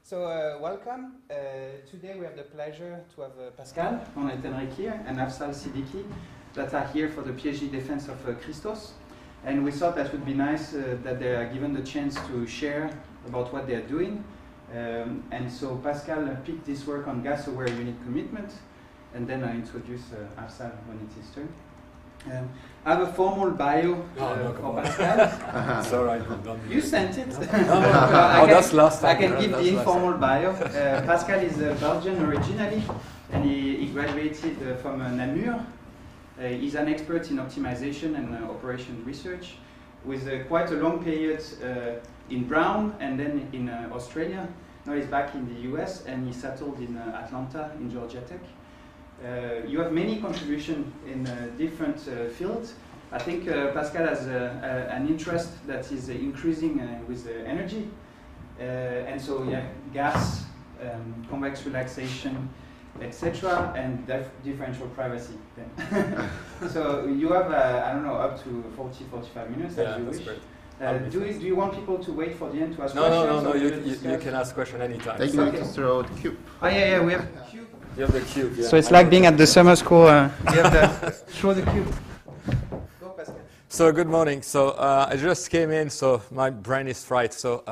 So welcome. Today we have the pleasure to have Pascal Van Hentenryck here and Afzal Siddiqui that are here for the PhD defense of Christos. And we thought that would be nice that they are given the chance to share about what they are doing. And so Pascal picked this work on gas-aware unit commitment, and then I introduce Afzal when it is turn. I have a formal bio for Pascal. Sorry, you sent it. That's last time. I can give the informal bio. Pascal is Belgian originally, and he graduated from Namur. He's an expert in optimization and operation research, with quite a long period in Brown and then in Australia. Now he's back in the US, and he settled in Atlanta in Georgia Tech. You have many contributions in different fields. I think Pascal has an interest that is increasing with energy. And so, yeah, gas, convex relaxation, etc., and differential privacy. So you have, I don't know, up to 40, 45 minutes as you wish. Great. Do you want people to wait for the end to ask questions? No, you can ask question anytime. They need to throw the cube. Oh, yeah, we have a cube. You have the cube, yeah. So it's like being at the summer school. You have the throw the cube. Go, Pascal. So good morning. So I just came in, so my brain is fried. So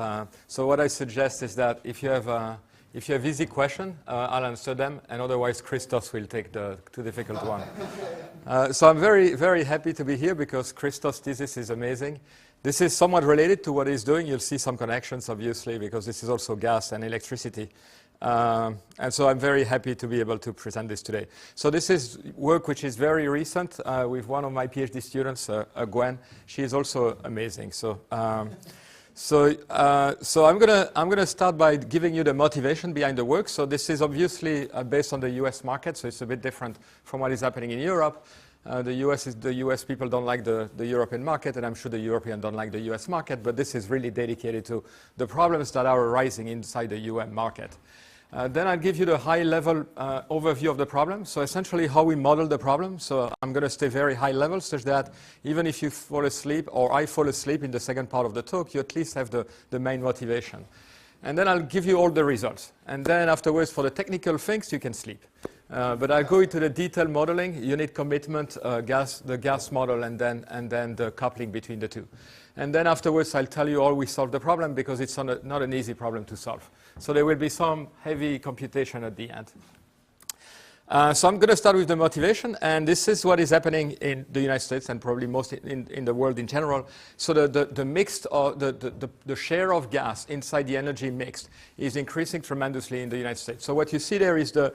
what I suggest is that if you have easy question, I'll answer them, and otherwise Christos will take the too difficult one. So I'm very, very happy to be here because Christos' thesis is amazing. This is somewhat related to what he's doing. You'll see some connections, obviously, because this is also gas and electricity. And so I'm very happy to be able to present this today. So this is work which is very recent with one of my PhD students, Gwen. She is also amazing. So I'm gonna start by giving you the motivation behind the work. So this is obviously based on the US market, so it's a bit different from what is happening in Europe. The US people don't like the European market, and I'm sure the Europeans don't like the US market, but this is really dedicated to the problems that are arising inside the UN market. Then I'll give you the high-level overview of the problem, so essentially how we model the problem. So I'm going to stay very high level, such that even if you fall asleep, or I fall asleep in the second part of the talk, you at least have the main motivation. And then I'll give you all the results. And then afterwards, for the technical things, you can sleep. But I'll go into the detailed modeling, unit commitment, the gas model, and then the coupling between the two. And then afterwards, I'll tell you how we solve the problem, because it's not an easy problem to solve. So there will be some heavy computation at the end. So I'm going to start with the motivation, and this is what is happening in the United States and probably most in the world in general. So the mix, or the share of gas inside the energy mix is increasing tremendously in the United States. So what you see there is the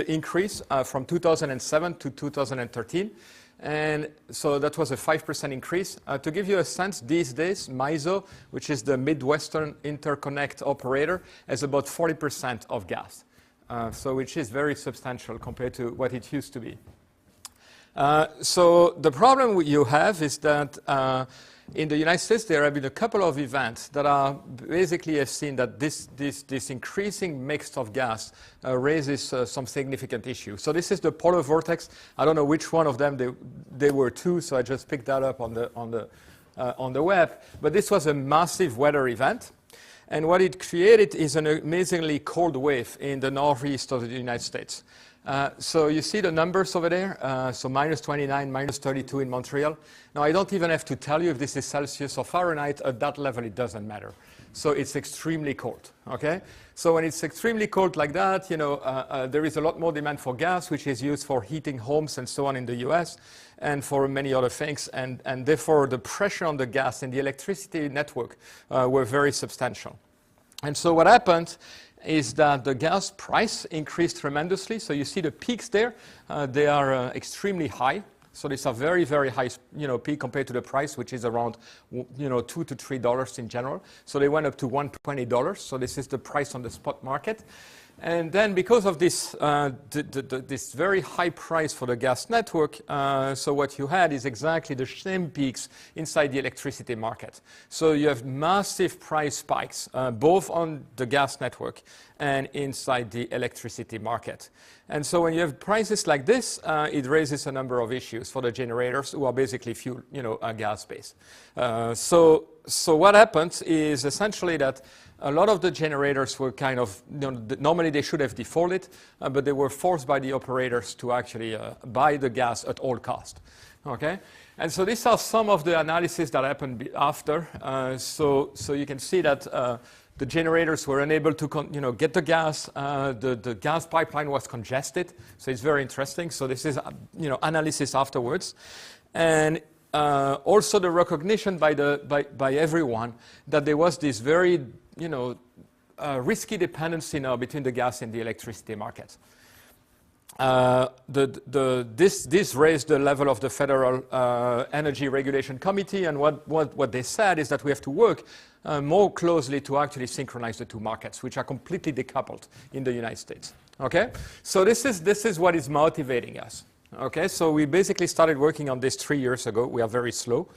increase from 2007 to 2013. And so that was a 5% increase. To give you a sense, these days, MISO, which is the Midwestern Interconnect operator, has about 40% of gas. So which is very substantial compared to what it used to be. So the problem you have is that in the United States, there have been a couple of events that are basically have seen that this increasing mix of gas raises some significant issues. So this is the polar vortex. I don't know which one of them they were two, so I just picked that up on the web. But this was a massive weather event. And what it created is an amazingly cold wave in the northeast of the United States. So you see the numbers over there, so minus 29, minus 32 in Montreal. Now, I don't even have to tell you if this is Celsius or Fahrenheit. At that level, it doesn't matter. So it's extremely cold, okay? So when it's extremely cold like that, there is a lot more demand for gas, which is used for heating homes and so on in the US, and for many other things. And therefore, the pressure on the gas and the electricity network were very substantial. And so what happened is that the gas price increased tremendously. So you see the peaks there. They are extremely high. So these are very, very high peak compared to the price, which is around $2 to $3 in general. So they went up to $120. So this is the price on the spot market. And then because of this, this very high price for the gas network, so what you had is exactly the same peaks inside the electricity market. So you have massive price spikes, both on the gas network and inside the electricity market. And so when you have prices like this, it raises a number of issues for the generators who are basically fuel, gas-based. So so what happened is essentially that a lot of the generators were kind of, normally they should have defaulted, but they were forced by the operators to actually buy the gas at all cost. Okay, and so these are some of the analysis that happened after. So you can see that the generators were unable to get the gas. The gas pipeline was congested. So it's very interesting. So this is analysis afterwards, and also the recognition by everyone that there was this very risky dependency now between the gas and the electricity markets. This raised the level of the Federal Energy Regulation Committee, and what they said is that we have to work more closely to actually synchronize the two markets, which are completely decoupled in the United States. Okay, so this is what is motivating us. Okay, so we basically started working on this 3 years ago. We are very slow.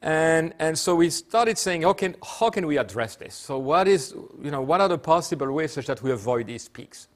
And so we started saying, okay, how can we address this? So what are the possible ways such that we avoid these peaks?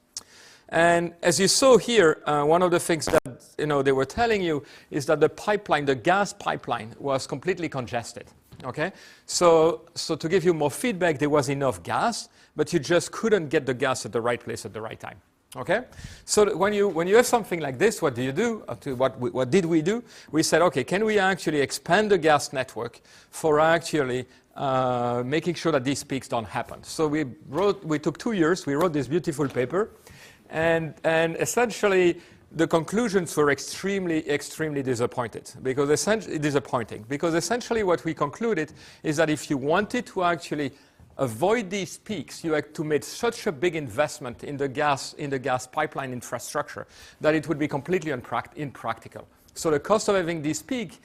And as you saw here, one of the things that they were telling you is that the gas pipeline was completely congested. Okay, so to give you more feedback, there was enough gas, but you just couldn't get the gas at the right place at the right time. Okay, so when you have something like this, what do you do? What did we do? We said, okay, can we actually expand the gas network for actually making sure that these peaks don't happen? So we took 2 years. We wrote this beautiful paper, and essentially the conclusions were extremely disappointing because essentially what we concluded is that if you wanted to actually avoid these peaks, you had to make such a big investment in the gas pipeline infrastructure that it would be completely impractical. So the cost of having this peak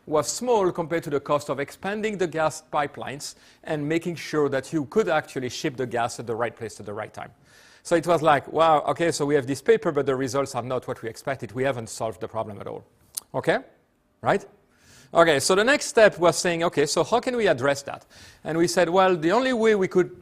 was small compared to the cost of expanding the gas pipelines and making sure that you could actually ship the gas at the right place at the right time. So it was like, wow, okay, so we have this paper, but the results are not what we expected. We haven't solved the problem at all. Okay, right? Okay, so the next step was saying, okay, so how can we address that? And we said, well, the only way we could,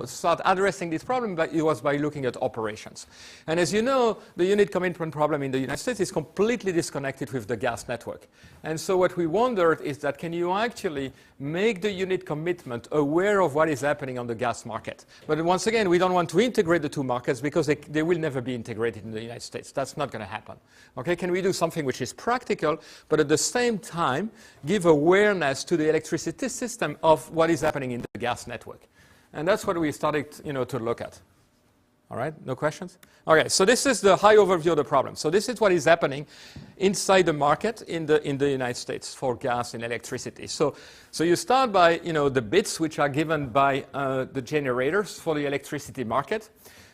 start addressing this problem was by looking at operations. And as you know, the unit commitment problem in the United States is completely disconnected with the gas network. And so what we wondered is that can you actually make the unit commitment aware of what is happening on the gas market? But once again, we don't want to integrate the two markets because they will never be integrated in the United States. That's not going to happen. Okay, can we do something which is practical, but at the same time give awareness to the electricity system of what is happening in the gas network? And that's what we started to look at. All right, no questions? Okay, so this is the high overview of the problem. So this is what is happening inside the market in the United States for gas and electricity. So you start by the bits which are given by the generators for the electricity market.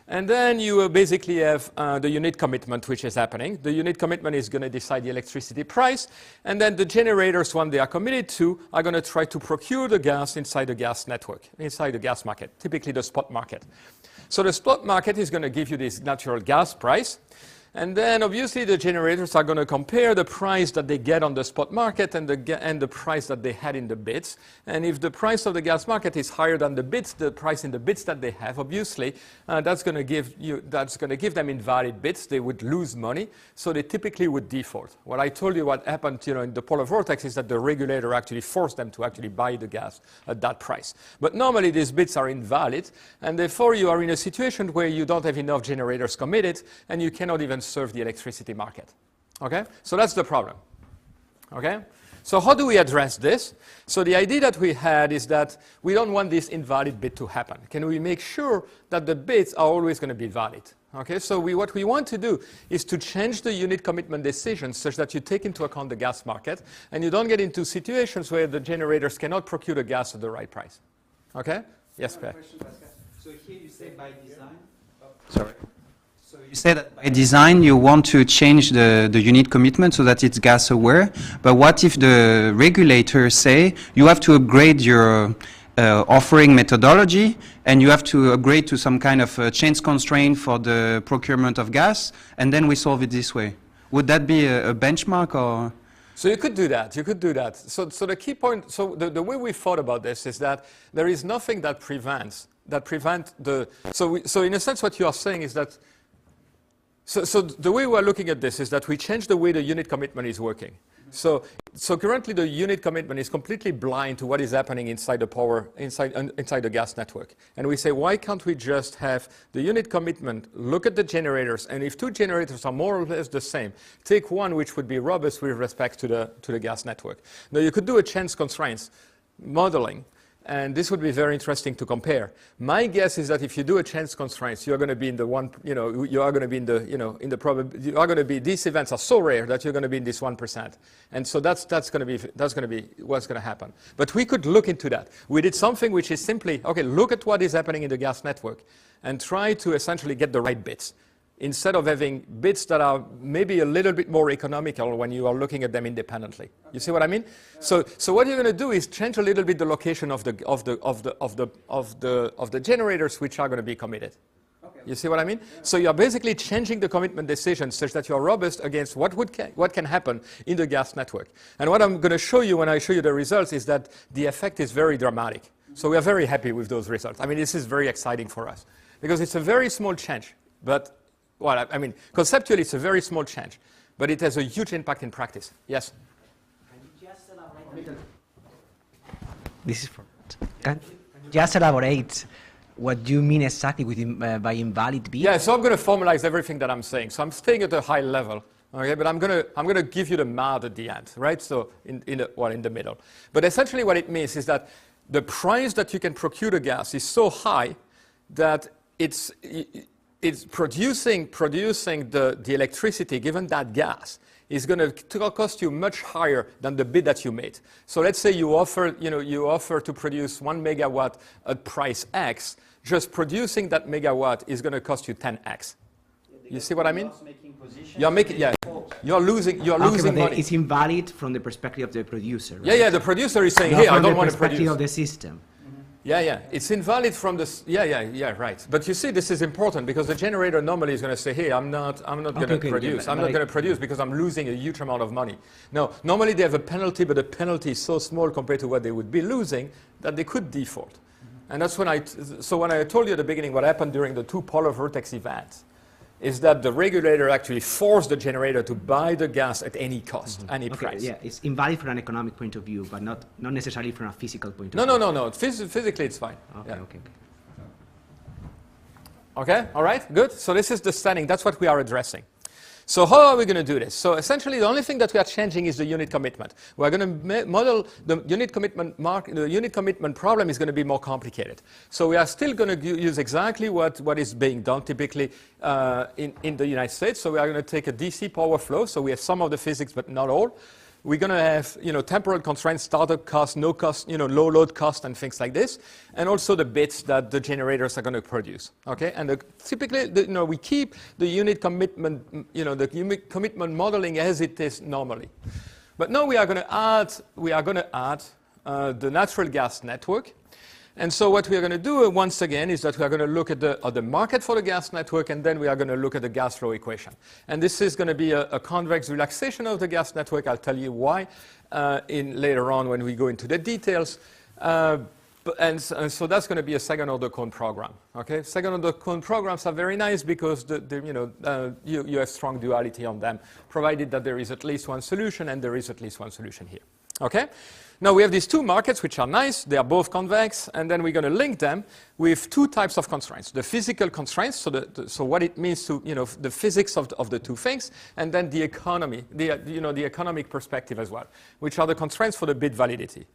And then you basically have the unit commitment which is happening. The unit commitment is going to decide the electricity price. And then the generators, when they are committed to, are going to try to procure the gas inside the gas network, inside the gas market, typically the spot market. So the spot market is going to give you this natural gas price. And then obviously the generators are going to compare the price that they get on the spot market and the price that they had in the bids. And if the price of the gas market is higher than the bids, the price in the bids that they have, obviously that's going to give them invalid bids. They would lose money, so they typically would default. What I told you what happened in the polar vortex is that the regulator actually forced them to actually buy the gas at that price. But normally these bids are invalid, and therefore you are in a situation where you don't have enough generators committed and you cannot even serve the electricity market. Okay, so that's the problem. Okay, so how do we address this? So the idea that we had is that we don't want this invalid bid to happen. Can we make sure that the bids are always going to be valid? Okay, so what we want to do is to change the unit commitment decisions such that you take into account the gas market and you don't get into situations where the generators cannot procure the gas at the right price. Okay, yes, Pierre. So here you say by design. Sorry. So you say that by design you want to change the unit commitment so that it's gas aware, but what if the regulators say you have to upgrade your offering methodology and you have to upgrade to some kind of change constraint for the procurement of gas, and then we solve it this way? Would that be a benchmark or? So you could do that. You could do that. So the key point. So the way we thought about this is that there is nothing that prevent the. So in a sense, what you are saying is that. So the way we are looking at this is that we change the way the unit commitment is working. So currently the unit commitment is completely blind to what is happening inside the gas network. And we say, why can't we just have the unit commitment, look at the generators, and if two generators are more or less the same, take one which would be robust with respect to the gas network. Now you could do a chance constraints modeling, and this would be very interesting to compare. My guess is that if you do a chance constraints, you are going to be in the one, you are going to be in the, in the you are going to be, these events are so rare that you're going to be in this 1%. And so that's going to be what's going to happen. But we could look into that. We did something which is simply, okay, look at what is happening in the gas network and try to essentially get the right bits, instead of having bits that are maybe a little bit more economical when you are looking at them independently. Okay. You see what I mean? So what you're going to do is change a little bit the location of the generators which are going to be committed. Okay. You see what I mean? Yeah. So you're basically changing the commitment decision such that you're robust against what can happen in the gas network. And what I'm going to show you when I show you the results is that the effect is very dramatic. Mm-hmm. So we are very happy with those results. I mean, this is very exciting for us because it's a very small change, but well, I mean, conceptually, it's a very small change, but it has a huge impact in practice. Yes? Can you just elaborate? This is for. Can you just elaborate what you mean exactly with by invalid bit? Yeah, so I'm going to formalize everything that I'm saying. So I'm staying at a high level, okay? But I'm going to give you the math at the end, right? So in the middle. But essentially, what it means is that the price that you can procure the gas is so high that it's producing the electricity given that gas is going to cost you much higher than the bid that you made. So let's say you offer to produce 1 megawatt at price X. Just producing that megawatt is going to cost you 10x. You see what I mean? You're losing money. It's invalid from the perspective of the producer. Right? Yeah. The producer is saying, hey, I don't want to produce. From the perspective of the system. Yeah. It's invalid from this. Yeah, right. But you see, this is important because the generator normally is going to say, hey, I'm not going to produce. I'm not going to produce because I'm losing a huge amount of money. No, normally they have a penalty, but the penalty is so small compared to what they would be losing that they could default. And that's when I told you at the beginning what happened during the 2 polar vortex events is that the regulator actually forced the generator to buy the gas at any cost, any price. Yeah, it's invalid from an economic point of view, but not necessarily from a physical point of view. No. Physically, it's fine. Okay. Okay, all right, good. So this is the standing. That's what we are addressing. So how are we going to do this? So essentially, the only thing that we are changing is the unit commitment. We're going to model the unit commitment the unit commitment problem is going to be more complicated. So we are still going to use exactly what is being done typically in the United States. So we are going to take a DC power flow. So we have some of the physics, but not all. We're going to have, temporal constraints, startup cost, no cost, low load cost, and things like this, and also the bits that the generators are going to produce. Okay, and typically, we keep the unit commitment, the unit commitment modeling as it is normally. But now we are going to add the natural gas network. And so what we are going to do once again is that we are going to look at the market for the gas network, and then we are going to look at the gas flow equation. And this is going to be a convex relaxation of the gas network. I'll tell you why later on when we go into the details. And so that's going to be a second-order cone program. Okay, second-order cone programs are very nice because you have strong duality on them, provided that there is at least one solution, and there is at least one solution here. Okay. Now we have these 2 markets which are nice, they are both convex, and then we're going to link them with 2 types of constraints. The physical constraints, so what it means to, the physics of the 2 things, and then the economy, the economic perspective as well, which are the constraints for the bid validity.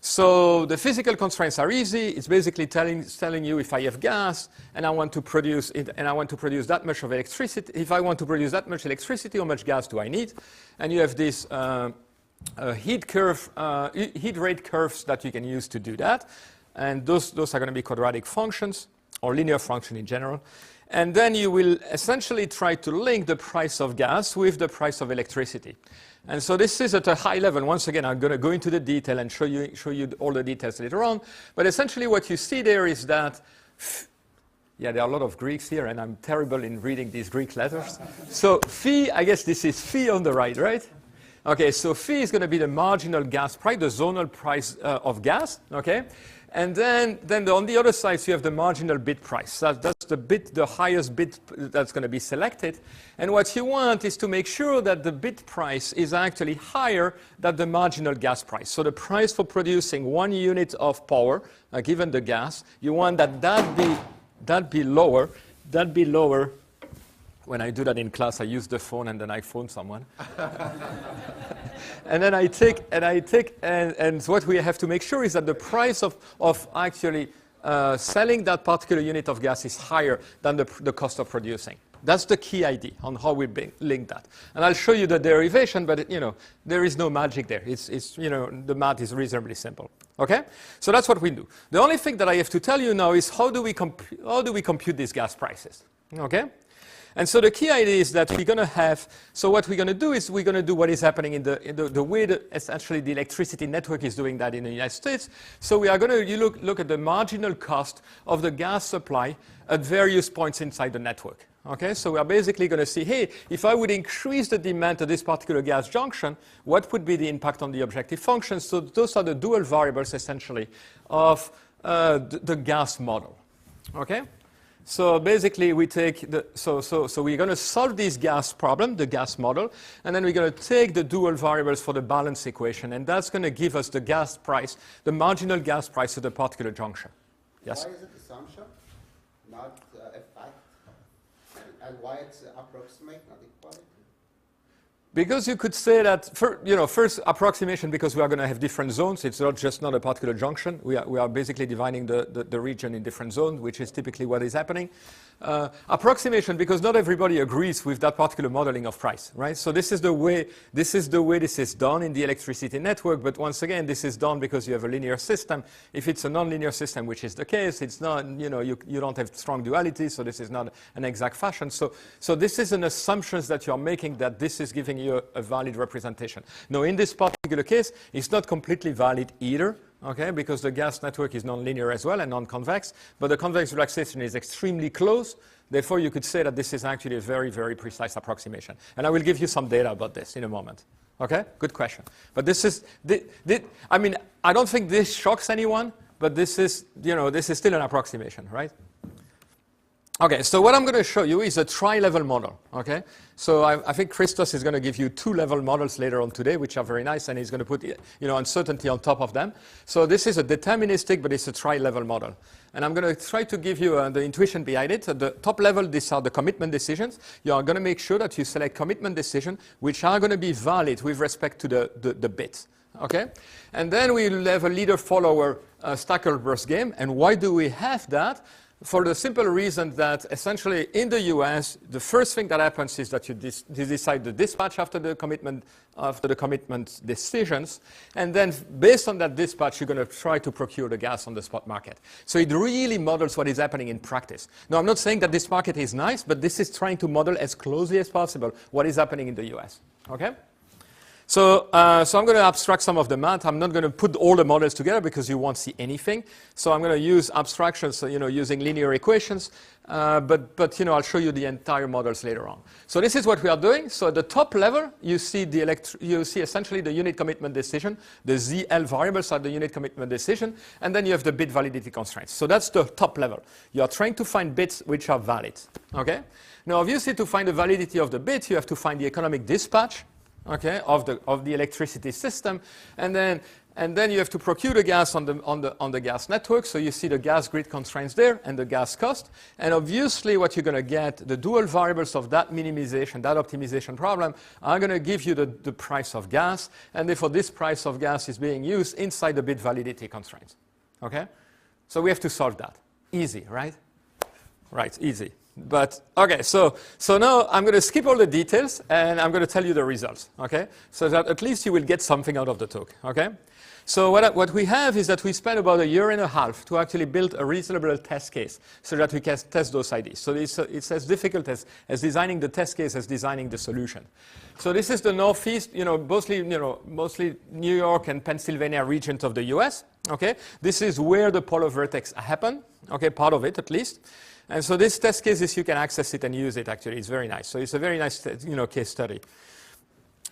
So the physical constraints are easy. It's basically telling you if I have gas and I want to produce it, and I want to produce that much of electricity. If I want to produce that much electricity, how much gas do I need? And you have this heat rate curves that you can use to do that. And those are going to be quadratic functions or linear function in general. And then you will essentially try to link the price of gas with the price of electricity. And so this is at a high level. Once again, I'm going to go into the detail and show you all the details later on. But essentially what you see there is that, there are a lot of Greeks here, and I'm terrible in reading these Greek letters. So phi, I guess this is phi on the right? Okay, so phi is going to be the marginal gas price, the zonal price of gas. Okay, and then on the other side, you have the marginal bit price. That's the highest bit that's going to be selected. And what you want is to make sure that the bit price is actually higher than the marginal gas price. So the price for producing 1 unit of power, given the gas, you want that be lower. When I do that in class, I use the phone and then I phone someone. And then and what we have to make sure is that the price of actually selling that particular unit of gas is higher than the cost of producing. That's the key idea on how we link that. And I'll show you the derivation, but there is no magic there. It's the math is reasonably simple. Okay? So that's what we do. The only thing that I have to tell you now is how do we compute these gas prices? Okay? And so the key idea is that we're going to have, so what we're going to do is we're going to do what is happening in the way that essentially the electricity network is doing that in the United States. So we are going to look at the marginal cost of the gas supply at various points inside the network. Okay, so we are basically going to see, hey, if I would increase the demand at this particular gas junction, what would be the impact on the objective function? So those are the dual variables essentially of the gas model. Okay? So basically, we take so we're going to solve this gas problem, the gas model, and then we're going to take the dual variables for the balance equation, and that's going to give us the gas price, the marginal gas price at the particular junction. Yes? Why is it assumption, not a fact? And why it's approximate, not equality? Because you could say that, first approximation, because we are going to have different zones. It's not just a particular junction. We are basically dividing the region in different zones, which is typically what is happening. Approximation, because not everybody agrees with that particular modeling of price, right? So this is the way this is done in the electricity network. But once again, this is done because you have a linear system. If it's a nonlinear system, which is the case, it's not, you don't have strong duality, so this is not an exact fashion. So this is an assumption that you're making that this is giving you a valid representation. Now, in this particular case, it's not completely valid either. Okay, because the gas network is nonlinear as well and non-convex, but the convex relaxation is extremely close. Therefore, you could say that this is actually a very, very precise approximation. And I will give you some data about this in a moment. Okay, good question. But this is, I mean, I don't think this shocks anyone, but this is, this is still an approximation, right? Okay, so what I'm going to show you is a tri-level model, okay? So I think Christos is going to give you 2-level models later on today, which are very nice, and he's going to put, uncertainty on top of them. So this is a deterministic, but it's a tri-level model. And I'm going to try to give you the intuition behind it. At the top level, these are the commitment decisions. You are going to make sure that you select commitment decisions, which are going to be valid with respect to the bits, okay? And then we'll have a leader-follower Stackelberg game. And why do we have that? For the simple reason that essentially in the US, the first thing that happens is that you decide the dispatch after the commitment decisions, and then based on that dispatch, you're going to try to procure the gas on the spot market. So it really models what is happening in practice. Now, I'm not saying that this market is nice, but this is trying to model as closely as possible what is happening in the US. Okay? So I'm going to abstract some of the math. I'm not going to put all the models together because you won't see anything. So I'm going to use abstractions, using linear equations. But I'll show you the entire models later on. So this is what we are doing. So at the top level, you see essentially the unit commitment decision. The ZL variables are the unit commitment decision. And then you have the bit validity constraints. So that's the top level. You are trying to find bits which are valid. Okay? Now, obviously, to find the validity of the bit, you have to find the economic dispatch. Okay, of the electricity system, and then you have to procure the gas on the gas network. So you see the gas grid constraints there and the gas cost. And obviously, what you're going to get, the dual variables of that minimization, that optimization problem, are going to give you the price of gas, and therefore this price of gas is being used inside the bit validity constraints. Okay, so we have to solve that. Easy, right? Right, easy. But, okay, so now I'm going to skip all the details, and I'm going to tell you the results, okay? So that at least you will get something out of the talk, okay? So what we have is that we spent about 1.5 years to actually build a reasonable test case so that we can test those ideas. So it's as difficult as designing the test case as designing the solution. So this is the Northeast, mostly New York and Pennsylvania regions of the US, okay? This is where the polar vortex happened, okay, part of it at least. And so this test cases, you can access it and use it, actually. It's very nice. So it's a very nice, case study.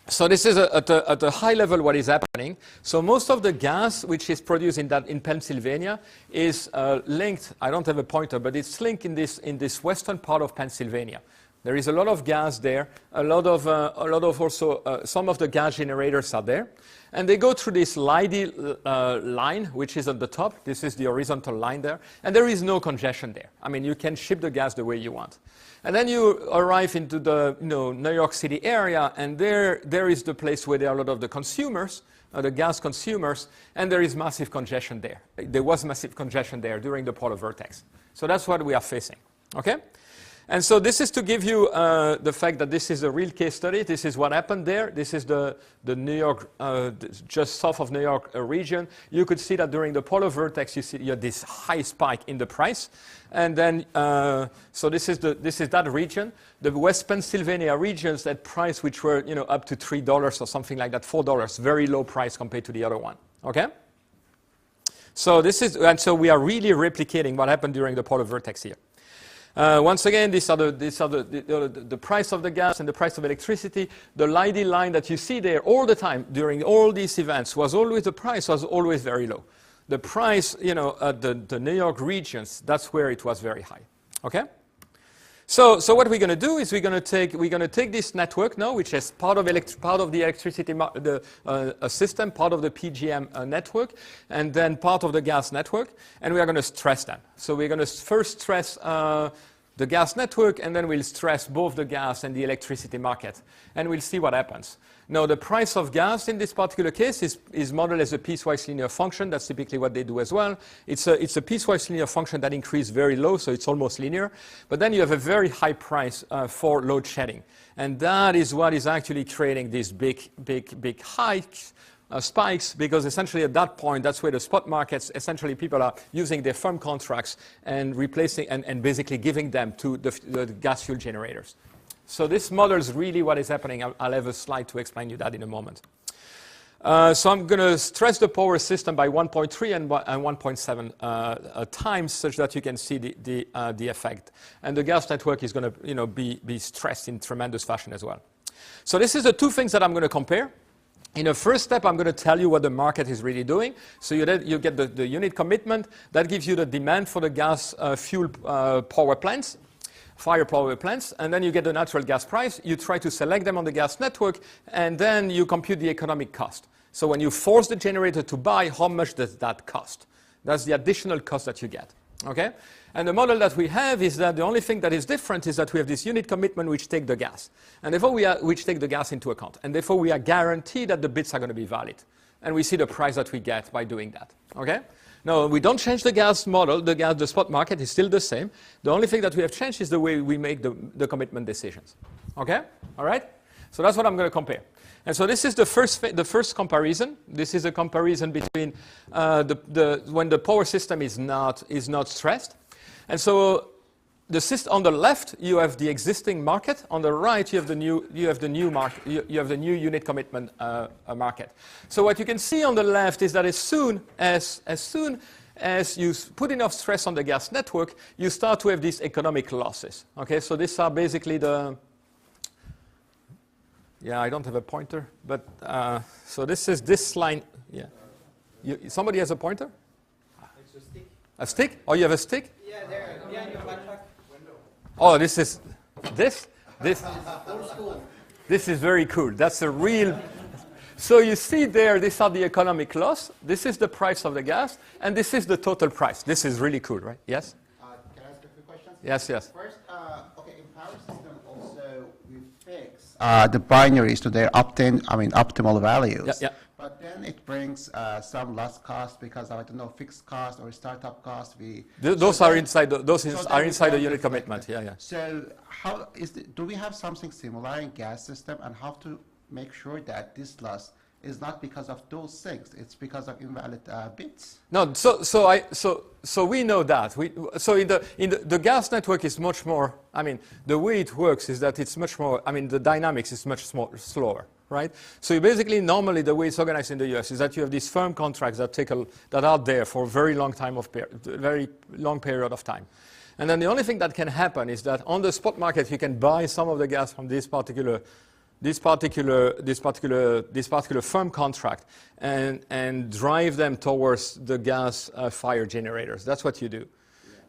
So this is at a high level what is happening. So most of the gas which is produced in Pennsylvania is linked. I don't have a pointer, but it's linked in this western part of Pennsylvania. There is a lot of gas there. A lot of also some of the gas generators are there, and they go through this Leidy line, which is at the top. This is the horizontal line there, and there is no congestion there. I mean, you can ship the gas the way you want. And then you arrive into the New York City area, and there is the place where there are a lot of the consumers, the gas consumers, and there is massive congestion there. There was massive congestion there during the polar vortex. So that's what we are facing, okay? And so this is to give you the fact that this is a real case study. This is what happened there. This is the New York, just south of New York region. You could see that during the polar vortex, you had this high spike in the price. And then, so this is that region. The West Pennsylvania regions, that price which were up to $3 or something like that, $4, very low price compared to the other one. Okay. So and so we are really replicating what happened during the polar vortex here. Once again, these are the price of the gas and the price of electricity. The Leidy line that you see there all the time during all these events the price was always very low. The price, at the New York regions, that's where it was very high. Okay. So what we're going to do is we're going to take this network now, which is part of the electricity system, part of the PGM network, and then part of the gas network, and we are going to stress them. So we're going to first stress the gas network, and then we'll stress both the gas and the electricity market, and we'll see what happens. Now, the price of gas in this particular case is modeled as a piecewise linear function. That's typically what they do as well. It's a piecewise linear function that increases very low, so it's almost linear. But then you have a very high price for load shedding. And that is what is actually creating these big hikes, spikes, because essentially at that point, that's where the spot markets, essentially people are using their firm contracts and replacing and basically giving them to the gas fuel generators. So this models really what is happening. I'll have a slide to explain you that in a moment. So I'm going to stress the power system by 1.3 and 1.7 times, such that you can see the effect. And the gas network is going to be stressed in tremendous fashion as well. So this is the two things that I'm going to compare. In the first step, I'm going to tell you what the market is really doing. So you get the unit commitment. That gives you the demand for the gas fuel power plants, fire power plants, and then you get the natural gas price. You try to select them on the gas network, and then you compute the economic cost. So when you force the generator to buy, how much does that cost? That's the additional cost that you get. Okay? And the model that we have is that the only thing that is different is that we have this unit commitment which take the gas. And therefore which take the gas into account. And therefore we are guaranteed that the bits are going to be valid. And we see the price that we get by doing that. Okay? No, we don't change the gas model. The spot market is still the same. The only thing that we have changed is the way we make the commitment decisions. Okay? All right? So that's what I'm going to compare. And so this is the first comparison. This is a comparison between when the power system is not stressed. And so on the left you have the existing market. On the right you have the new market. You have the new unit commitment market. So what you can see on the left is that as soon as you put enough stress on the gas network, you start to have these economic losses. Okay, so these are basically I don't have a pointer, but so this is this line. Yeah, somebody has a pointer? It's a stick. A stick? Oh, you have a stick? Yeah, there. Yeah, in your backpack. Oh, this. Old school. This is very cool. That's a real. So you see there, these are the economic loss. This is the price of the gas, and this is the total price. This is really cool, right? Yes. Can I ask a few questions? Yes. First, okay, in power system also we fix the binaries to their optimal values. Yeah. But then it brings some lost cost because of, I don't know, fixed cost or startup cost. Those are inside the unit commitment. Yeah. So do we have something similar in gas system, and how to make sure that this loss is not because of those things? It's because of invalid bits. No. So we know that. The gas network is much more. I mean, the way it works is that it's much more. I mean, the dynamics is much slower. Right? So you basically, normally the way it's organized in the US is that you have these firm contracts that are there for a very long period of time. And then the only thing that can happen is that on the spot market you can buy some of the gas from this particular this particular firm contract and drive them towards the gas fire generators. That's what you do.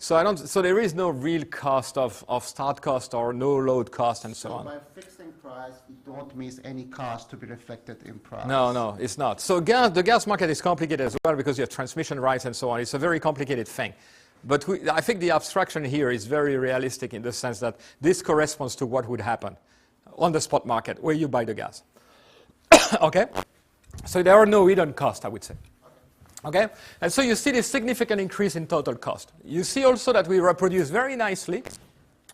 Yeah. So there is no real cost of start cost or no load cost and so on. By fixing price, you don't miss any cost to be reflected in price. No, it's not. So the gas market is complicated as well because you have transmission rights and so on. It's a very complicated thing. But I think the abstraction here is very realistic in the sense that this corresponds to what would happen on the spot market where you buy the gas. Okay? So there are no hidden costs, I would say. Okay? And so you see this significant increase in total cost. You see also that we reproduce very nicely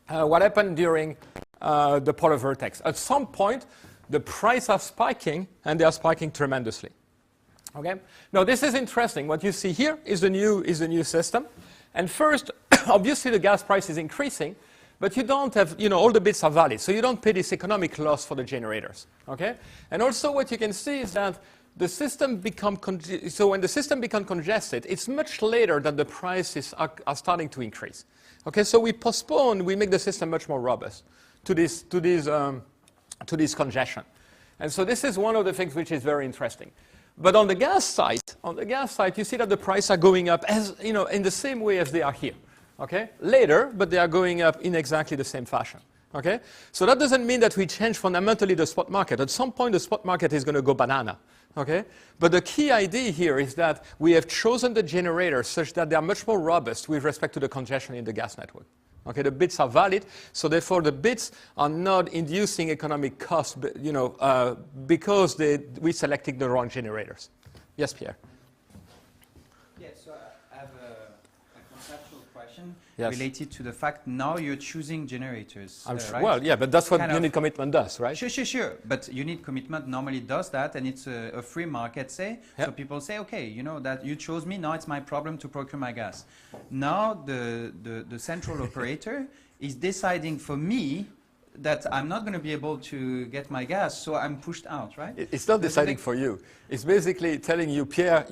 what happened during the polar vortex. At some point, the prices are spiking, and they are spiking tremendously. Okay? Now, this is interesting. What you see here is the new system. And first, obviously, the gas price is increasing, but you don't have, all the bits are valid. So you don't pay this economic loss for the generators. Okay? And also what you can see is that the system so when the system becomes congested, it's much later that the prices are starting to increase. Okay? So we make the system much more robust to this congestion. And so this is one of the things which is very interesting. But on the gas side, you see that the prices are going up as, in the same way as they are here. Okay? Later, but they are going up in exactly the same fashion. Okay? So that doesn't mean that we change fundamentally the spot market. At some point, the spot market is going to go banana. Okay? But the key idea here is that we have chosen the generators such that they are much more robust with respect to the congestion in the gas network. Okay? The bits are valid, so therefore the bits are not inducing economic cost, because we selected the wrong generators. Yes, Pierre? Related to the fact now you're choosing generators. Right? Well, yeah, but that's what unit commitment does, right? Sure. But unit commitment normally does that, and it's a free market, say. Yep. So people say, okay, that you chose me, now it's my problem to procure my gas. Now the central operator is deciding for me that I'm not going to be able to get my gas, so I'm pushed out, right? It's not deciding for you. It's basically telling you, Pierre,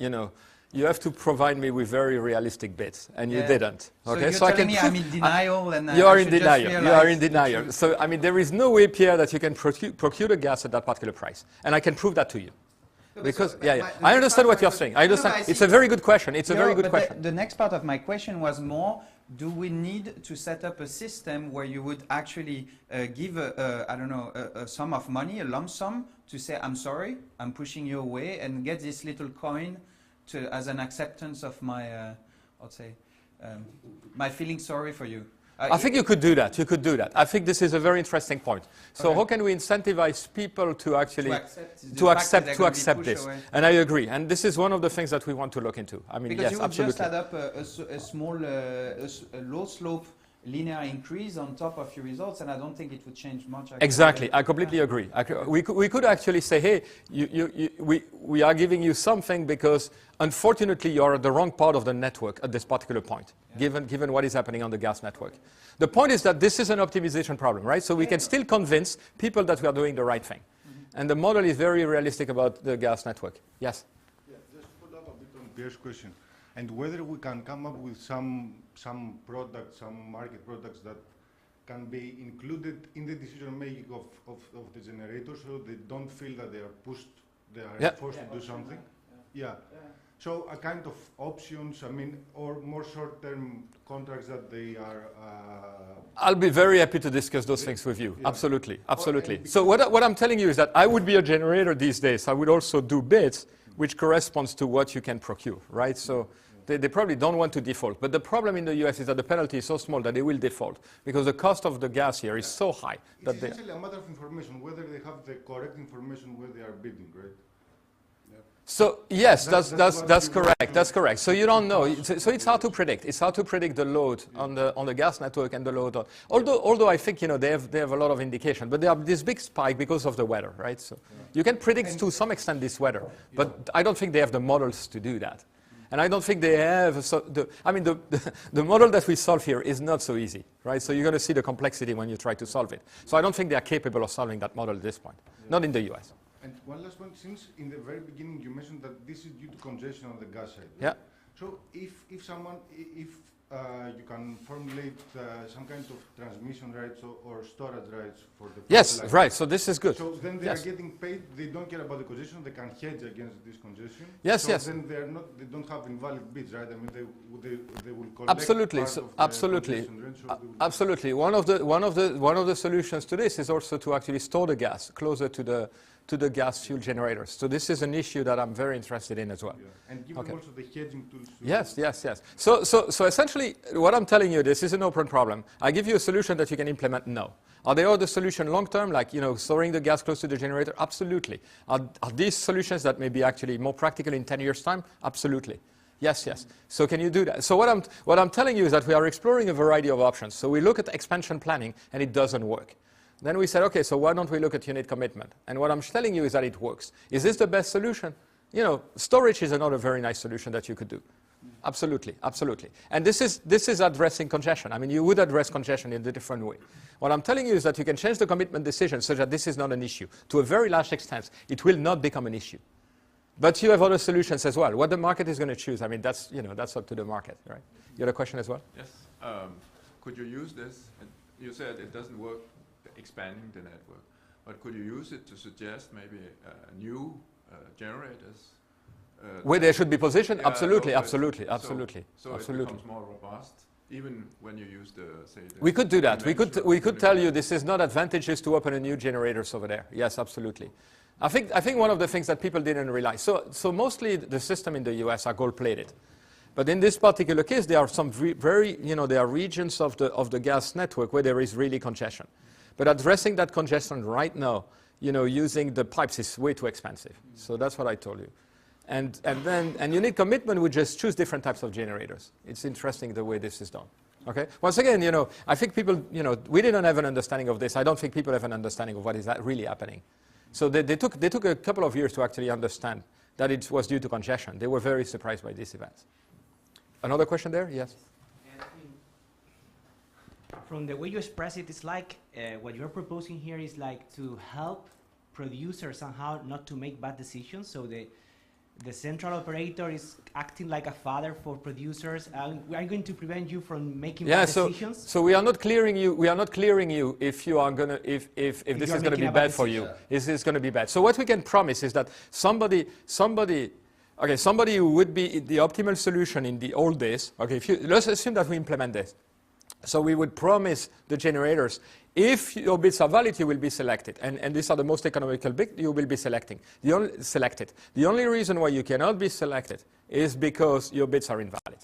you have to provide me with very realistic bits, and you didn't. Okay, so you're telling me I'm in denial, and you are in denial. You are in denial. So I mean, there is no way, Pierre, that you can procure the gas at that particular price, and I can prove that to you. Because I understand what you're saying. I understand. It's a very good question. It's a very good question. The next part of my question was more: do we need to set up a system where you would actually give a sum of money, a lump sum, to say I'm sorry, I'm pushing you away, and get this little coin as an acceptance of my, my feeling sorry for you? I think you could do that. I think this is a very interesting point. So how can we incentivize people to actually accept this? Away. And I agree. And this is one of the things that we want to look into. I mean, because yes, you would absolutely. just add up a small, a low slope linear increase on top of your results, and I don't think it would change much. Exactly, I completely agree. We could actually say, hey, we are giving you something because unfortunately you're at the wrong part of the network at this particular point, given what is happening on the gas network. The point is that this is an optimization problem, right? So we can still convince people that we are doing the right thing. And the model is very realistic about the gas network. Yes? Yeah, just follow up a bit on Pierre's question. And whether we can come up with some products, some market products that can be included in the decision making of the generators, so they don't feel that they are pushed, they are forced to do something. Yeah. So a kind of options, I mean, or more short-term contracts that they are. I'll be very happy to discuss those things with you. Yeah. Absolutely, absolutely. So what I'm telling you is that I would be a generator these days. I would also do bids which corresponds to what you can procure, right? So. They probably don't want to default. But the problem in the US is that the penalty is so small that they will default because the cost of the gas here is so high. It's essentially a matter of information, whether they have the correct information where they are bidding, right? Yeah. So yes, that's correct. That's correct. So you don't know. So it's hard to predict. It's hard to predict the load on the gas network and the load on. Although I think they have a lot of indication, but they have this big spike because of the weather, right? So you can predict to some extent this weather, but I don't think they have the models to do that. And I don't think they have, the model that we solve here is not so easy, right? So you're going to see the complexity when you try to solve it. So I don't think they are capable of solving that model at this point, not in the US. And one last one, since in the very beginning you mentioned that this is due to congestion on the gas side. Right? Yeah. So if you can formulate some kind of transmission rights or storage rights for the Yes, fertilizer. right. So this is good. So then they Yes. are getting paid. They don't care about the congestion. They can hedge against this congestion. Yes, so yes. Then they are not. They don't have invalid bids, right? I mean, they will collect Absolutely. part So, of the absolutely. congestion rate, so they will- Absolutely. One of the solutions to this is also to actually store the gas closer to the gas fuel generators. So this is an issue that I'm very interested in as well. Yeah. And give Okay. them also the hedging tools. Yes, yes, yes. So essentially, what I'm telling you, this is an open problem. I give you a solution that you can implement. No. Are there other solutions long term, like storing the gas close to the generator? Absolutely. Are these solutions that may be actually more practical in 10 years' time? Absolutely. Yes, yes. So can you do that? So what I'm telling you is that we are exploring a variety of options. So we look at expansion planning, and it doesn't work. Then we said, okay, so why don't we look at unit commitment? And what I'm telling you is that it works. Is this the best solution? Storage is another very nice solution that you could do. Absolutely, absolutely. And this is addressing congestion. I mean, you would address congestion in a different way. What I'm telling you is that you can change the commitment decision such that this is not an issue. To a very large extent, it will not become an issue. But you have other solutions as well. What the market is going to choose, I mean, that's up to the market, right? You had a question as well? Yes. Could you use this? You said it doesn't work expanding the network, but could you use it to suggest maybe new generators? Where they should be positioned? Yeah, absolutely, no, absolutely, so- absolutely, So absolutely. it becomes more robust, even when you use the, say, the We could do that. We conventional could tell you unit. this is not advantageous to open a new generators over there. Yes, absolutely. I think one of the things that people didn't realize. So mostly the system in the US are gold-plated. But in this particular case, there are some there are regions of the gas network where there is really congestion. But addressing that congestion right now, using the pipes is way too expensive. So that's what I told you. And you need commitment. We just choose different types of generators. It's interesting the way this is done. Okay. Once again, I think people, we didn't have an understanding of this. I don't think people have an understanding of what is really happening. So they took a couple of years to actually understand that it was due to congestion. They were very surprised by these events. Another question there? Yes. From the way you express it, it's like what you're proposing here is like to help producers somehow not to make bad decisions. So the central operator is acting like a father for producers. We are going to prevent you from making bad decisions. So we are not clearing you. We are not clearing you if you are gonna if this is going to be bad for you. This is going to be bad. So what we can promise is that somebody who would be the optimal solution in the old days. Okay, let's assume that we implement this. So we would promise the generators, if your bids are valid, you will be selected. And these are the most economical bids, you will be selected. The only reason why you cannot be selected is because your bids are invalid.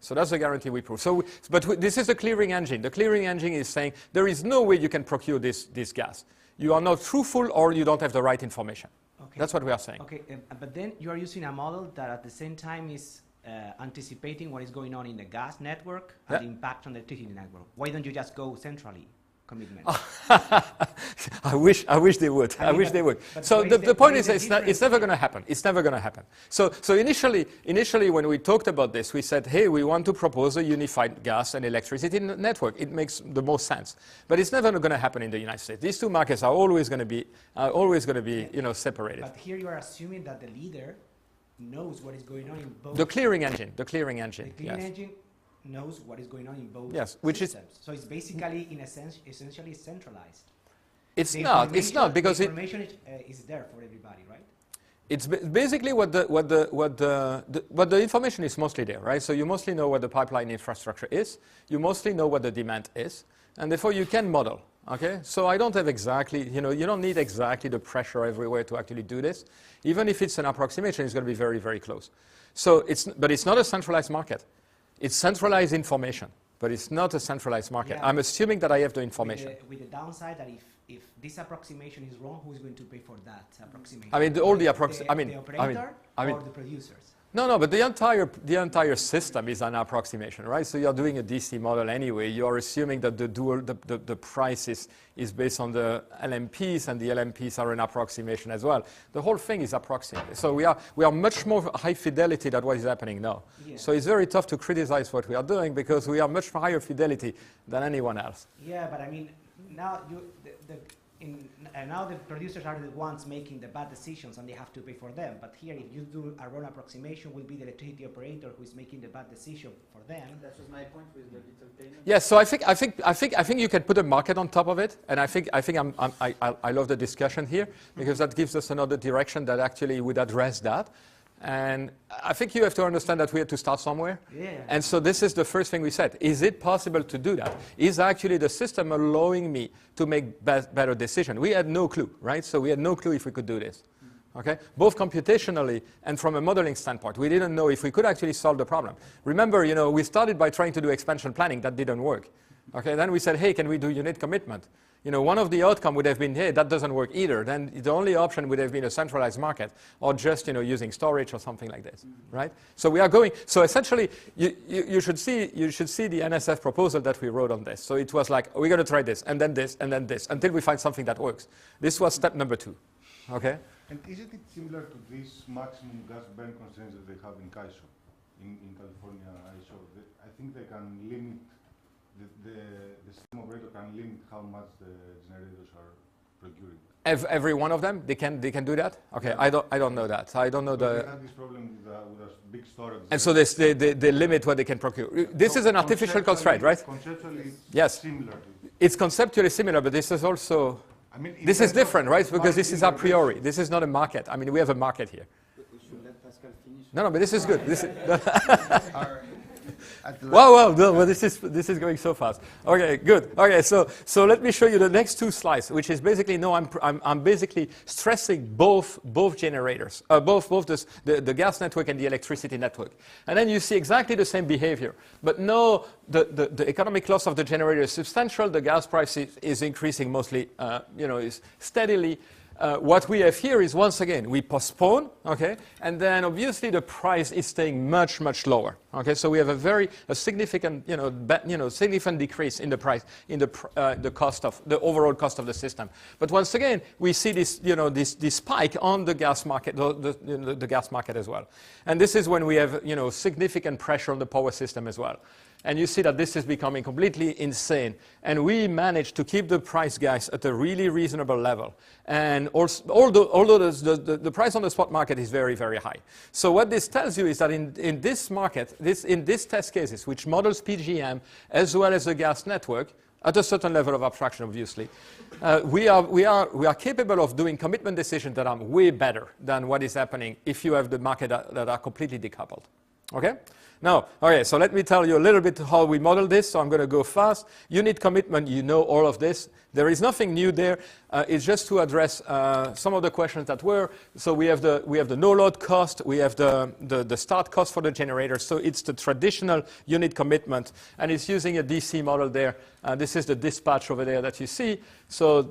So that's the guarantee we prove. But this is the clearing engine. The clearing engine is saying there is no way you can procure this gas. You are not truthful or you don't have the right information. Okay. That's what we are saying. Okay, but then you are using a model that at the same time is anticipating what is going on in the gas network and the impact on the electricity network. Why don't you just go centrally commitment? I wish they would. I wish they would. So the point is, it's never going to happen. It's never going to happen. So initially, when we talked about this, we said, hey, we want to propose a unified gas and electricity network. It makes the most sense. But it's never going to happen in the United States. These two markets are always going to be, separated. But here you are assuming that the leader knows what is going on in both. The clearing engine. The clearing engine knows what is going on in both systems. So it's basically, in a sense, essentially centralized. It's not because the information is there for everybody, right? It's basically what the information is mostly there, right? So you mostly know what the pipeline infrastructure is. You mostly know what the demand is, and therefore you can model. Okay, so I don't have exactly, you don't need exactly the pressure everywhere to actually do this. Even if it's an approximation, it's going to be very, very close. So but it's not a centralized market. It's centralized information, but it's not a centralized market. Yeah. I'm assuming that I have the information. With the downside that if this approximation is wrong, who is going to pay for that approximation? I mean, the operator or the producers? No, but the entire system is an approximation, right? So you're doing a DC model anyway. You're assuming that the price is based on the LMPs, and the LMPs are an approximation as well. The whole thing is approximate. So we are much more high fidelity than what is happening now. Yeah. So it's very tough to criticize what we are doing because we are much higher fidelity than anyone else. Yeah, but I mean, now now the producers are the ones making the bad decisions and they have to pay for them. But here, if you do a wrong approximation, will be the electricity operator who is making the bad decision for them. That was my point with the little payment. Yes, so I think you can put a market on top of it, and I love the discussion here because that gives us another direction that actually would address that. And I think you have to understand that we have to start somewhere. Yeah. And so this is the first thing we said. Is it possible to do that? Is actually the system allowing me to make better decisions? We had no clue, right? So we had no clue if we could do this. Okay? Both computationally and from a modeling standpoint. We didn't know if we could actually solve the problem. Remember, we started by trying to do expansion planning. That didn't work. Okay? Then we said, hey, can we do unit commitment? One of the outcomes would have been, hey, that doesn't work either. Then the only option would have been a centralized market or just, using storage or something like this, right? So we are going, so essentially, you should see the NSF proposal that we wrote on this. So it was like, we're going to try this, and then this, and then this, until we find something that works. This was step number 2, okay? And isn't it similar to these maximum gas burn constraints that they have in CAISO, in California ISO? I think they can limit the system operator can limit how much the generators are procuring. Every one of them, they can do that. Okay, yeah. I don't know that. I don't know They have this problem with a big storage. And so they limit what they can procure. This is an artificial constraint, right? Conceptually, yes. Similar to it. It's conceptually similar, but this is also. I mean, this is different, right? Because this is a priori. This is not a market. I mean, we have a market here. We should let Pascal finish. No, but this is good. This is wow, no, but this is going so fast. Okay, good. Okay, so let me show you the next 2 slides, which is basically I'm basically stressing both generators, both the gas network and the electricity network, and then you see exactly the same behavior. But no, the economic loss of the generator is substantial. The gas price is increasing mostly, is steadily. What we have here is, once again, we postpone, okay, and then obviously the price is staying much, much lower, okay. So we have a significant, significant decrease in the price, in the cost of the overall cost of the system. But once again, we see this, this spike on the gas market, the gas market as well, and this is when we have, significant pressure on the power system as well. And you see that this is becoming completely insane. And we managed to keep the price, guys, at a really reasonable level. And also, although the price on the spot market is very, very high. So what this tells you is that in this market, in these test cases, which models PGM as well as the gas network, at a certain level of abstraction, obviously, we are capable of doing commitment decisions that are way better than what is happening if you have the market that are completely decoupled. Okay? Now, okay, so let me tell you a little bit how we model this. So I'm going to go fast. Unit commitment, all of this. There is nothing new there. It's just to address some of the questions that were. So we have the no load cost. We have the start cost for the generator. So it's the traditional unit commitment, and it's using a DC model there. This is the dispatch over there that you see. So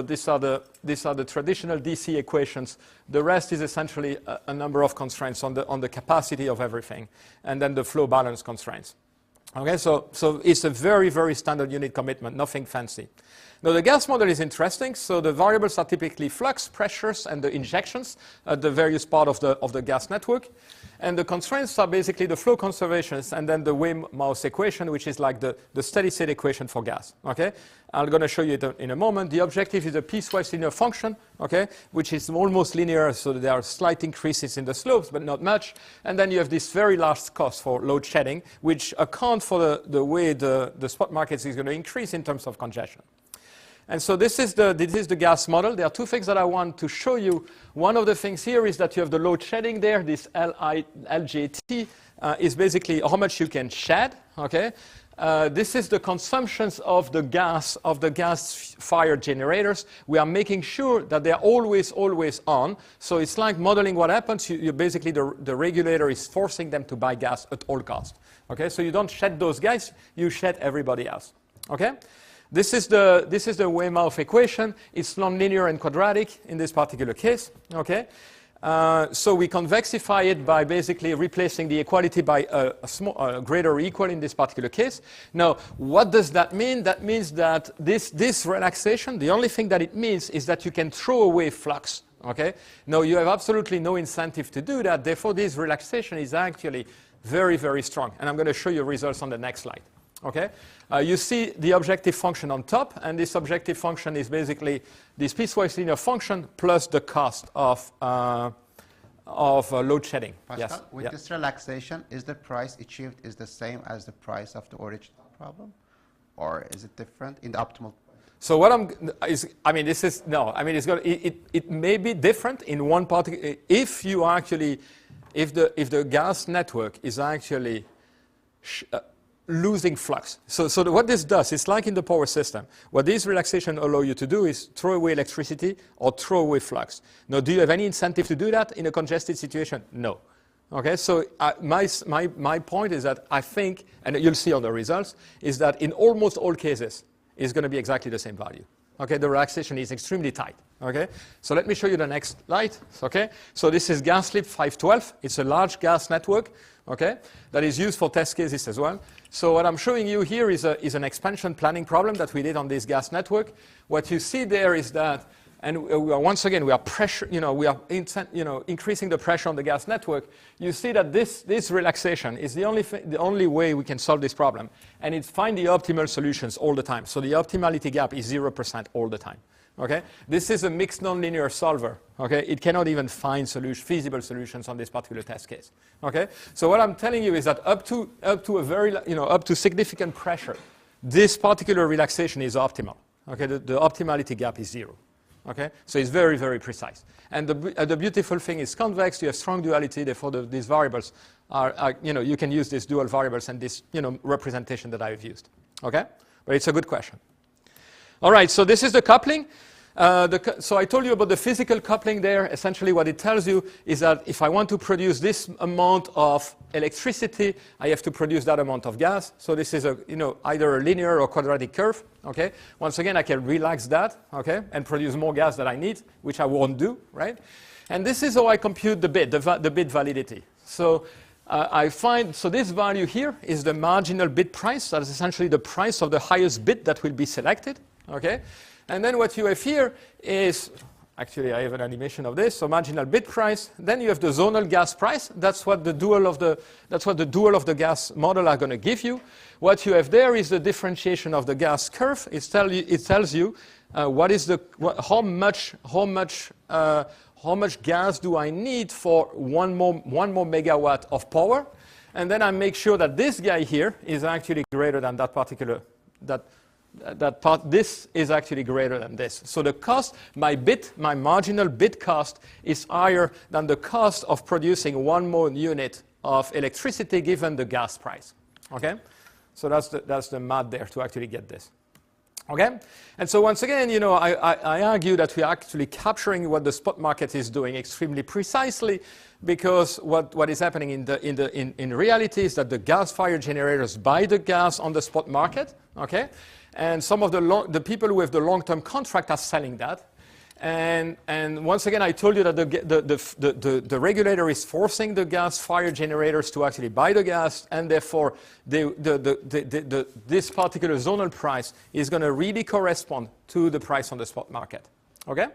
these are the traditional DC equations. The rest is essentially a number of constraints on the capacity of everything, and then the flow balance constraints. Okay, so it's a very, very standard unit commitment, nothing fancy. Now the gas model is interesting. So the variables are typically flux, pressures, and the injections at the various part of the gas network. And the constraints are basically the flow conservations and then the Weymouth equation, which is like the steady state equation for gas. Okay, I'm going to show you it in a moment. The objective is a piecewise linear function, okay, which is almost linear, so there are slight increases in the slopes, but not much. And then you have this very large cost for load shedding, which account for the way the spot market is going to increase in terms of congestion. And so this is the gas model. There are 2 things that I want to show you. One of the things here is that you have the load shedding there. This LJT is basically how much you can shed. Okay, this is the consumptions of the gas-fired generators. We are making sure that they are always on. So it's like modeling what happens. You basically the regulator is forcing them to buy gas at all costs. Okay, so you don't shed those guys. You shed everybody else. Okay. This is the Weymouth equation. It's nonlinear and quadratic in this particular case. Okay, so we convexify it by basically replacing the equality by a greater or equal in this particular case. Now, what does that mean? That means that this relaxation, the only thing that it means is that you can throw away flux. Okay, now you have absolutely no incentive to do that. Therefore, this relaxation is actually very, very strong, and I'm going to show you results on the next slide. Okay, you see the objective function on top, and this objective function is basically this piecewise linear function plus the cost of load shedding. Pascal, Yes. with this relaxation, is the price achieved is the same as the price of the original problem, or is it different in the optimal? So what it may be different in one particular, if the gas network is actually losing flux. So what this does, it's like in the power system. What this relaxation allow you to do is throw away electricity or throw away flux. Now, do you have any incentive to do that in a congested situation? No. Okay, so my point is that I think, and you'll see on the results, is that in almost all cases, it's going to be exactly the same value. Okay, the relaxation is extremely tight. Okay, so let me show you the next slide. Okay, so this is gas slip 512. It's a large gas network. Okay, that is used for test cases as well. So what I'm showing you here is an expansion planning problem that we did on this gas network. What you see there is that, and once again we are pressure, we are increasing the pressure on the gas network. You see that this relaxation is the only way we can solve this problem, and it's find the optimal solutions all the time. So the optimality gap is 0% all the time. Okay, this is a mixed nonlinear solver. Okay, it cannot even find feasible solutions on this particular test case. Okay, so what I'm telling you is that up to significant pressure, this particular relaxation is optimal. Okay, the optimality gap is 0. Okay, so it's very, very precise. And the beautiful thing is convex. You have strong duality. Therefore, these variables are you can use these dual variables and this representation that I've used. Okay, but it's a good question. All right, so this is the coupling. So I told you about the physical coupling there. Essentially what it tells you is that if I want to produce this amount of electricity, I have to produce that amount of gas. So this is either a linear or quadratic curve. Okay. Once again, I can relax that, okay, and produce more gas that I need, which I won't do, right? And this is how I compute the bit validity. So so this value here is the marginal bit price. That is essentially the price of the highest bit that will be selected. Okay, and then what you have here is, actually I have an animation of this, so marginal bit price. Then you have the zonal gas price. That's what the dual of the gas model are going to give you. What you have there is the differentiation of the gas curve. It tells you how much gas do I need for one more megawatt of power, and then I make sure that this guy here is actually greater than that particular part. This is actually greater than this. So the cost, my marginal bit cost is higher than the cost of producing one more unit of electricity given the gas price. Okay, so that's the math there to actually get this. Okay, and so once again, I argue that we are actually capturing what the spot market is doing extremely precisely, because what is happening in reality is that the gas-fired generators buy the gas on the spot market. Okay, and some of the people who have the long-term contract are selling that. And once again, I told you that the regulator is forcing the gas-fired generators to actually buy the gas, and therefore this particular zonal price is going to really correspond to the price on the spot market. Okay?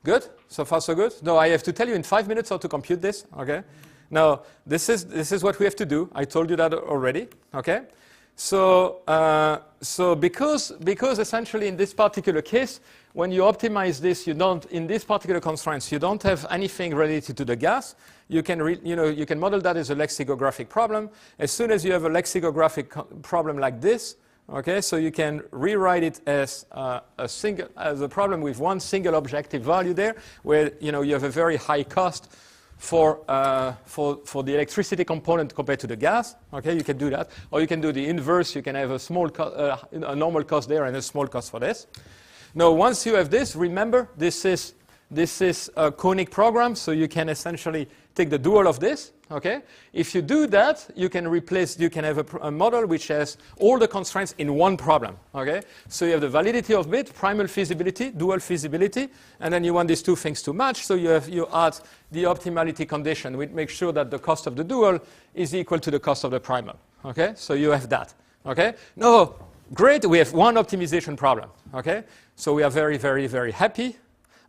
Good? So far, so good? No, I have to tell you in 5 minutes how to compute this. Okay? Now, this is what we have to do. I told you that already. Okay? So because essentially in this particular case, when you optimize this, in this particular constraints, you don't have anything related to the gas. You can model that as a lexicographic problem. As soon as you have a lexicographic problem like this, okay, so you can rewrite it as a problem with one single objective value there, where you have a very high cost for the electricity component compared to the gas. Okay, you can do that, or you can do the inverse. You can have a normal cost there and a small cost for this. Now, once you have this, remember this is a conic program, so you can essentially take the dual of this. Okay, if you do that, you can have a model which has all the constraints in one problem. Okay, so you have the validity of bit, primal feasibility, dual feasibility, and then you want these two things to match. So you add the optimality condition, which makes sure that the cost of the dual is equal to the cost of the primal. Okay, so you have that. Okay, no, great, we have one optimization problem. Okay, so we are very, very, very happy.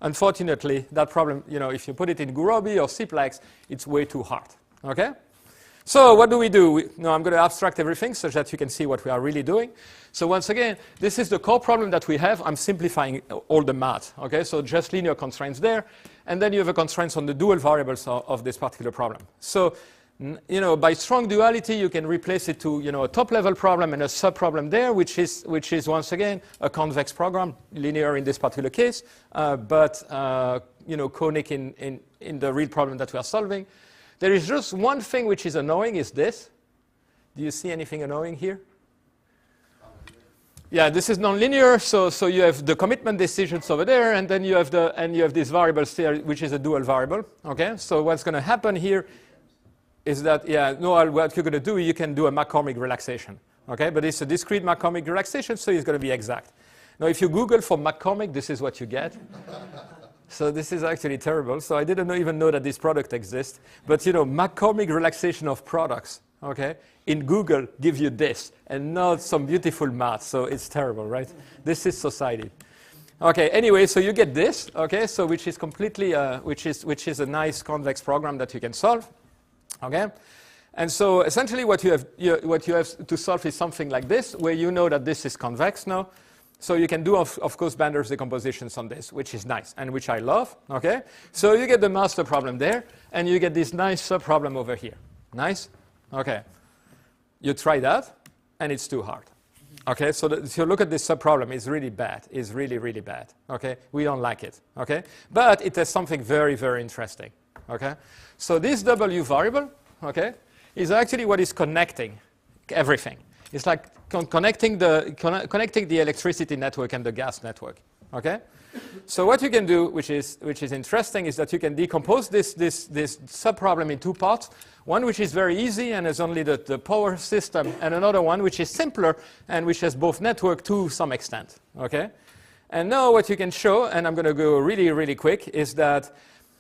Unfortunately, that problem, if you put it in Gurobi or Cplex, it's way too hard. Okay? So what do we do? No, I'm going to abstract everything so that you can see what we are really doing. So once again, this is the core problem that we have. I'm simplifying all the math. Okay, so just linear constraints there, and then you have a constraints on the dual variables of this particular problem. So by strong duality, you can replace it to a top-level problem and a sub-problem there, which is once again a convex program, linear in this particular case, but conic in the real problem that we are solving. There is just one thing which is annoying, is this. Do you see anything annoying here? Yeah, this is nonlinear, so you have the commitment decisions over there, and then you have this variable here, which is a dual variable. Okay, so what's going to happen here is that what you're going to do, you can do a McCormick relaxation. Okay, but it's a discrete McCormick relaxation, so it's going to be exact. Now, if you Google for McCormick, this is what you get. So this is actually terrible. So I didn't even know that this product exists. But McCormick relaxation of products, okay, in Google give you this, and not some beautiful math. So it's terrible, right? This is society. Okay. Anyway, so you get this, okay, so which is completely, which is a nice convex program that you can solve, okay. And so essentially, what you have to solve is something like this, where you know that this is convex now. So you can do, of course, Bander's decompositions on this, which is nice, and which I love, okay? So you get the master problem there, and you get this nice sub-problem over here. Nice? Okay. You try that, and it's too hard. Okay, so if you look at this sub-problem, it's really bad. It's really, really bad, okay? We don't like it, okay? But it has something very, very interesting, okay? So this W variable, okay, is actually what is connecting everything. It's like connecting the electricity network and the gas network. Okay, so what you can do, which is interesting, is that you can decompose this subproblem in two parts. One which is very easy and has only the power system, and another one which is simpler and which has both network to some extent. Okay, and now what you can show, and I'm going to go really, really quick, is that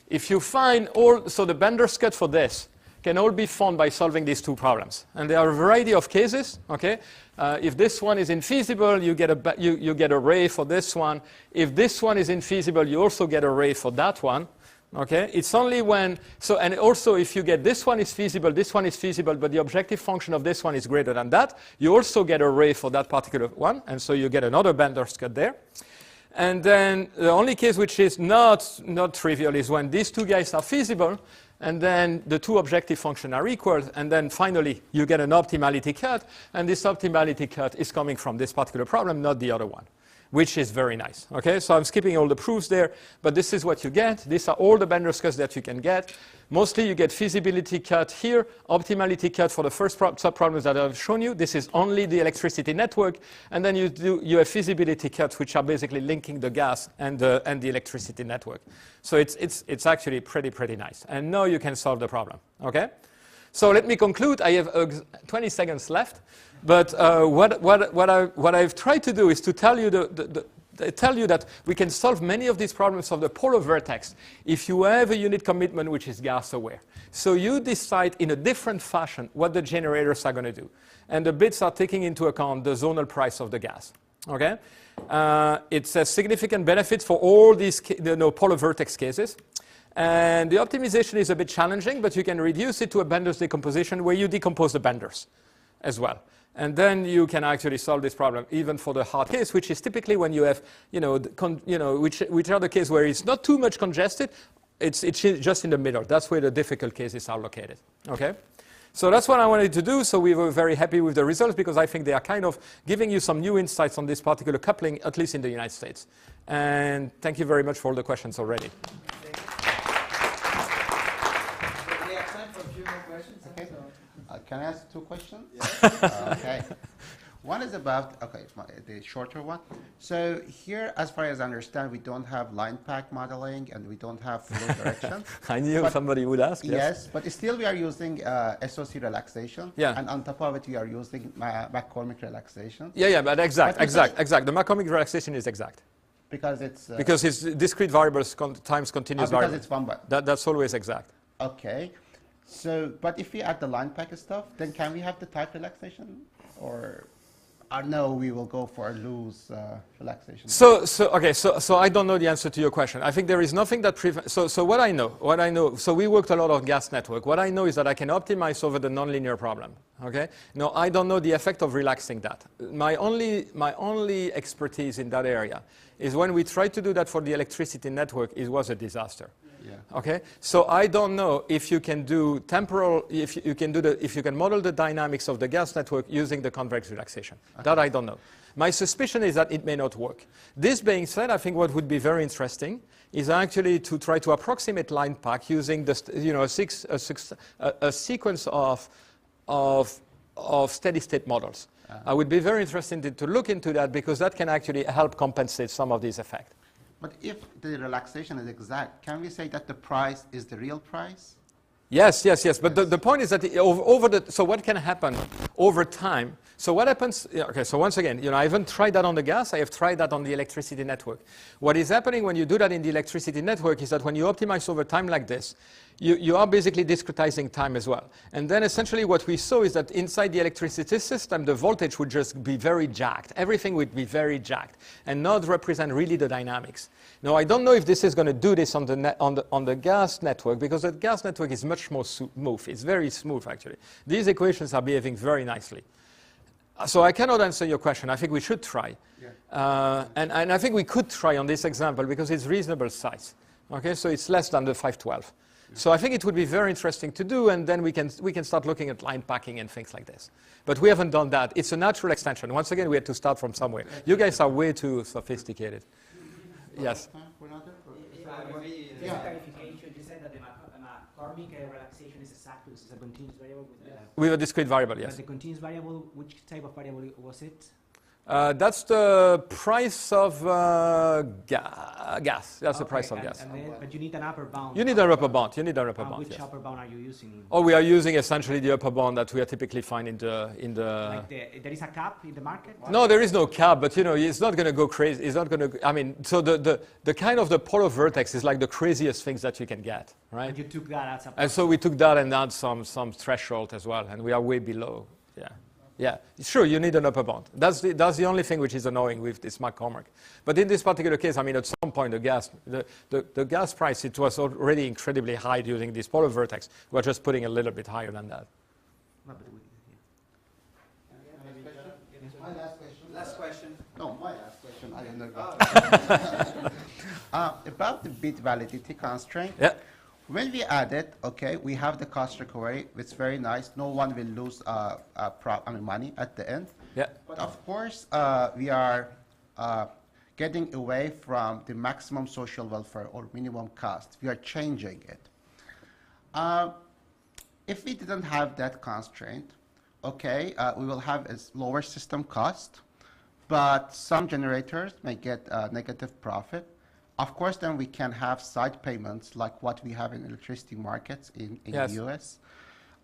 if you find so the Bender's cut for this can all be found by solving these two problems. And there are a variety of cases, okay? If this one is infeasible, you get a ray for this one. If this one is infeasible, you also get a ray for that one, okay? It's only when, and also if you get this one is feasible, but the objective function of this one is greater than that, you also get a ray for that particular one, and so you get another Bender's cut there. And then the only case which is not trivial is when these two guys are feasible, and then the two objective functions are equal, and then finally you get an optimality cut, and this optimality cut is coming from this particular problem, not the other one, which is very nice. Okay, so I'm skipping all the proofs there, but this is what you get. These are all the Bender's cuts that you can get. Mostly you get feasibility cut here, optimality cut for the first subproblems that I've shown you. This is only the electricity network, and then you have feasibility cuts, which are basically linking the gas and the electricity network. So it's actually pretty nice. And now you can solve the problem. Okay. So let me conclude. I have 20 seconds left, but what I've tried to do is to tell you that we can solve many of these problems of the polar vertex if you have a unit commitment which is gas aware. So you decide in a different fashion what the generators are going to do, and the bits are taking into account the zonal price of the gas. Okay, it's a significant benefit for all these polar vertex cases. And the optimization is a bit challenging, but you can reduce it to a Bender's decomposition where you decompose the Benders as well. And then you can actually solve this problem even for the hard case, which is typically when you have, which are the case where it's not too much congested, it's just in the middle. That's where the difficult cases are located. Okay? So that's what I wanted to do. So we were very happy with the results because I think they are kind of giving you some new insights on this particular coupling, at least in the United States. And thank you very much for all the questions already. Can I ask two questions? Yes. Okay. One is about, the shorter one. So here, as far as I understand, we don't have line pack modeling and we don't have flow direction. I knew somebody would ask. Yes, but still we are using SOC relaxation. Yeah. And on top of it, we are using McCormick relaxation. Yeah, but exact. The McCormick relaxation is exact. Because it's... because it's discrete variables times continuous variables. Because it's one by... That's always exact. Okay. So, but if we add the line pack stuff, then can we have the type relaxation? Or no, we will go for a loose relaxation? So I don't know the answer to your question. I think there is nothing that prevents. So what I know. So we worked a lot on gas network. What I know is that I can optimize over the nonlinear problem. Okay. No, I don't know the effect of relaxing that. My only expertise in that area is when we tried to do that for the electricity network, it was a disaster. Yeah. Okay, so I don't know if you can do temporal, if you can model the dynamics of the gas network using the convex relaxation. Okay. That I don't know. My suspicion is that it may not work. This being said, I think what would be very interesting is actually to try to approximate line pack using the, a sequence of steady state models. I would be very interested to look into that because that can actually help compensate some of these effects. But if the relaxation is exact, can we say that the price is the real price? Yes. But the point is that so what can happen over time? So what happens? Okay. So once again, I haven't tried that on the gas. I have tried that on the electricity network. What is happening when you do that in the electricity network is that when you optimize over time like this, you are basically discretizing time as well. And then essentially what we saw is that inside the electricity system, the voltage would just be very jacked. Everything would be very jacked and not represent really the dynamics. Now, I don't know if this is going to do this on the gas network because the gas network is much more smooth. It's very smooth, actually. These equations are behaving very nicely. So I cannot answer your question. I think we should try. Yeah. And I think we could try on this example because it's reasonable size. Okay, so it's less than the 512. So I think it would be very interesting to do, and then we can start looking at line packing and things like this. But we haven't done that. It's a natural extension. Once again, we had to start from somewhere. You guys are way too sophisticated. Yes. Clarification. You said that the McCormick relaxation is exact because it's a continuous variable. With a discrete variable, yes. But the continuous variable, which type of variable was it? That's the price of gas. That's the price of gas. But you need an upper bound. You need an upper bound. Which yes. upper bound are you using? Oh, we are using essentially the upper bound that we are typically find in the. Like there is a cap in the market? No, there is no cap, but it's not going to go crazy. It's not going to. I mean, so the kind of the polar vortex is like the craziest things that you can get, right? And you took that as a. And so we took that and add some threshold as well, and we are way below. Yeah. Yeah, sure, you need an upper bound. That's the only thing which is annoying with this McCormick. But in this particular case, I mean, at some point, the gas price, it was already incredibly high using this polar vortex. We're just putting a little bit higher than that. My last question. Last question. No, my last question. I don't know. About the bit validity constraint. Yeah. When we add it, okay, we have the cost recovery. It's very nice. No one will lose money at the end. Yeah. But of course, we are getting away from the maximum social welfare or minimum cost. We are changing it. If we didn't have that constraint, okay, we will have a lower system cost, but some generators may get negative profit. Of course, then we can have side payments like what we have in electricity markets in yes. the US.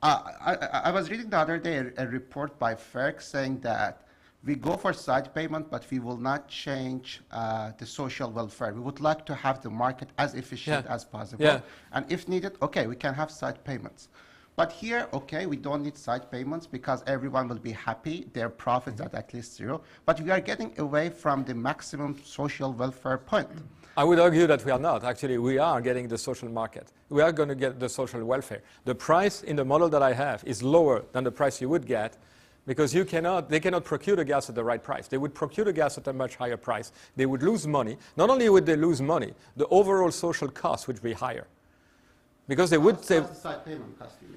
I was reading the other day a report by FERC saying that we go for side payment, but we will not change the social welfare. We would like to have the market as efficient as possible. Yeah. And if needed, okay, we can have side payments. But here, okay, we don't need side payments because everyone will be happy. Their profits are at least zero. But we are getting away from the maximum social welfare point. I would argue that we are not. Actually, we are getting the social market. We are going to get the social welfare. The price in the model that I have is lower than the price you would get because they cannot procure the gas at the right price. They would procure the gas at a much higher price. They would lose money. Not only would they lose money, the overall social cost would be higher. Because they would say... side payment cost you?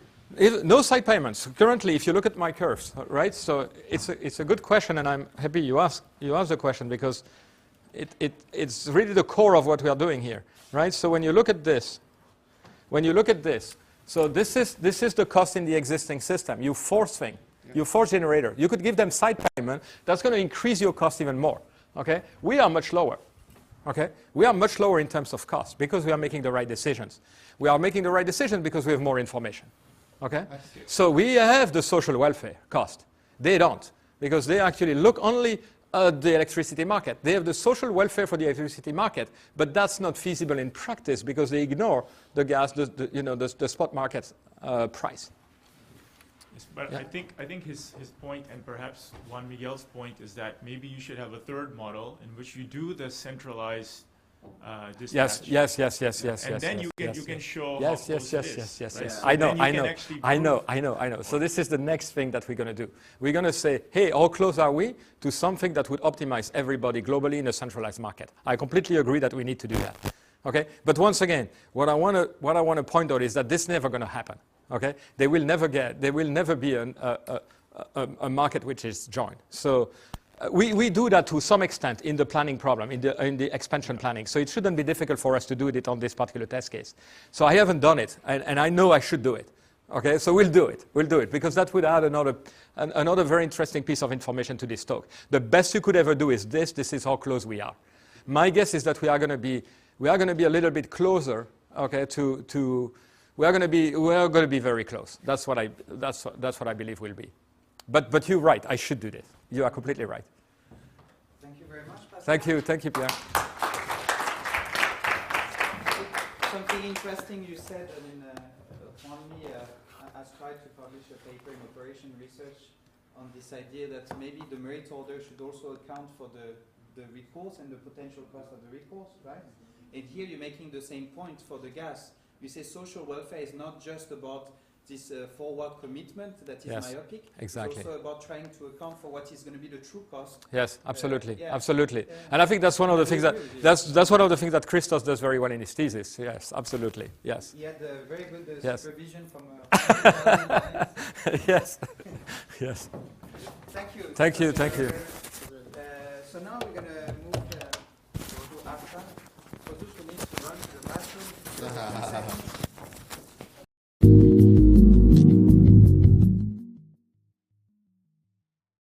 No side payments. Currently, if you look at my curves, right? So it's a good question, and I'm happy you asked the question because it's really the core of what we are doing here, right? So when you look at this, so this is the cost in the existing system. You force thing, you force generator. You could give them side payment. That's going to increase your cost even more. Okay, we are much lower. Okay, we are much lower in terms of cost because we are making the right decisions. We are making the right decision because we have more information. Okay, so we have the social welfare cost. They don't because they actually look only at the electricity market. They have the social welfare for the electricity market, but that's not feasible in practice because they ignore the gas, the spot market price. Yes, but Yeah. I think his point, and perhaps Juan Miguel's point, is that maybe you should have a third model in which you do the centralized dispatch. Yes. And then you can show how close it is. Yes. right? So I know, then you can actually prove- I know. So this is the next thing that we're going to do. We're going to say, hey, how close are we to something that would optimize everybody globally in a centralized market? I completely agree that we need to do that. Okay, but once again, what I want to point out is that this is never going to happen. Okay, there will never be a market which is joined. So. We do that to some extent in the planning problem, in the expansion planning. So it shouldn't be difficult for us to do it on this particular test case. So I haven't done it, and I know I should do it. Okay, so we'll do it because that would add another very interesting piece of information to this talk. The best you could ever do is this. This is how close we are. My guess is that we are going to be a little bit closer. Okay, we are going to be very close. That's what I believe will be. But you're right. I should do this. You are completely right. Thank you very much, Pascal. Thank you, Pierre. Something interesting you said, I mean, Juanmi has tried to publish a paper in operation research on this idea that maybe the merit order should also account for the recourse and the potential cost of the recourse, right? And here you're making the same point for the gas. You say social welfare is not just about this forward commitment that is myopic. Exactly. It's also about trying to account for what is going to be the true cost. Yes, absolutely, absolutely. And I think that's one of the things that's one of the things that Christos does very well in his thesis. Yes, absolutely. Yes. He had a very good supervision from. Yes. Thank you. Thank you. So now we're going to move to Afra. For those who need to run to the bathroom.